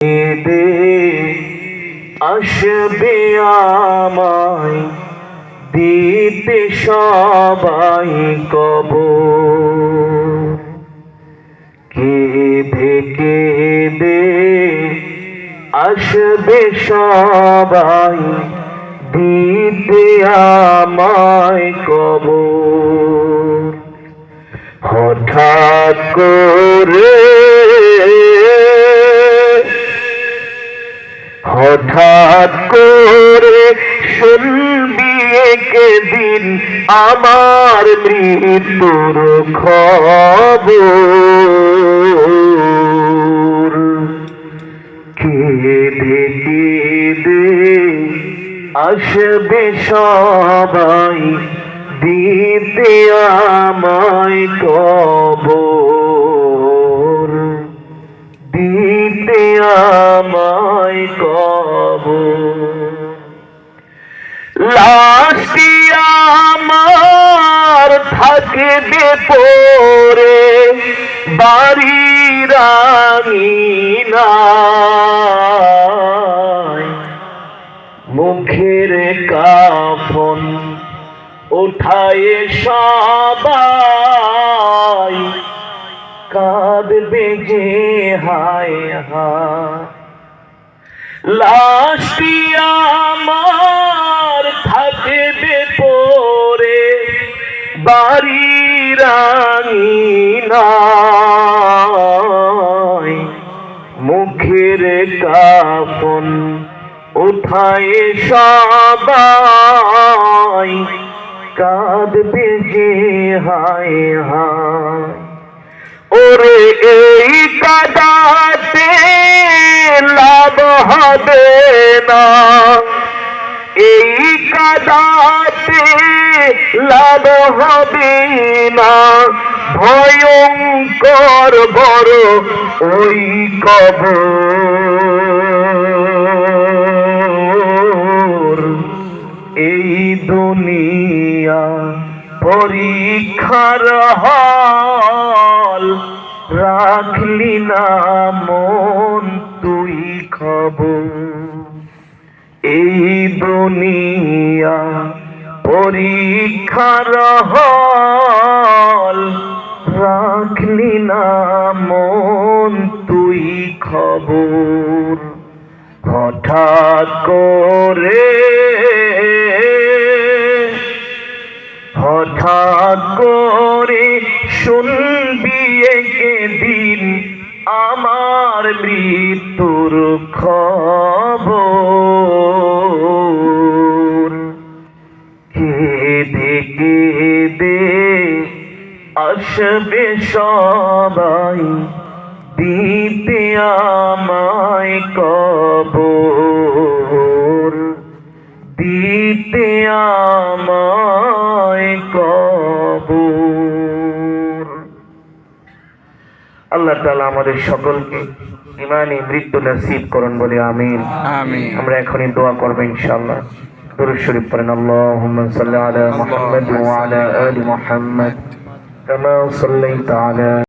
দে আসবে আমায় দিতে সবাই কবর। কেঁদে কেঁদে আসবে সবাই দিতে আমায় কবর। হঠাৎ করে শুনবি একদিন আমার মৃত্যুর খবর। কেঁদে কেঁদে আসবে সবাই দিতে আমায় কবর, দিতে আমায় কবর। লাশটি আমার থাকবে পড়ে বাড়ির আঙিনায়, মুখের কাফন উঠায় সবাই কাঁদবে যে হায় হায়। লাশটি আমার থাকবে পড়ে বাড়ির আঙিনায়, মুখের কাফন উঠায় সবাই কাঁদবে যে হায় হায়। ওরে এই কাঁদাতে লাভ হবে না, এই কাঁদাতে লাভ হবে না, ভয়ঙ্কর বড় ওই কবর। এই দুনিয়া পরীক্ষার হল, রাখলি না মন তুই খবর। এই দুনিয়া পরীক্ষার হল, রাখলি না মন তুই খবর। হঠাৎ করে শুনবি একদিন আমার মৃত্যুর খবর। কেঁদে কেঁদে আসবে সবাই দিতে আমায় কবর, দিতে আমায় কবর। আল্লাহ তাআলা আমাদের সকলকে ঈমানে মৃত্যু নসিব করুন বলে আমিন। আমিন। আমরা এখনই দোয়া করব ইনশাআল্লাহ। দুরূদ শরীফ পড়েন। আল্লাহুম্মা সাল্লি আলা মুহাম্মাদ ওয়া আলা আলি মুহাম্মাদ কামা সাল্লাইতা আলা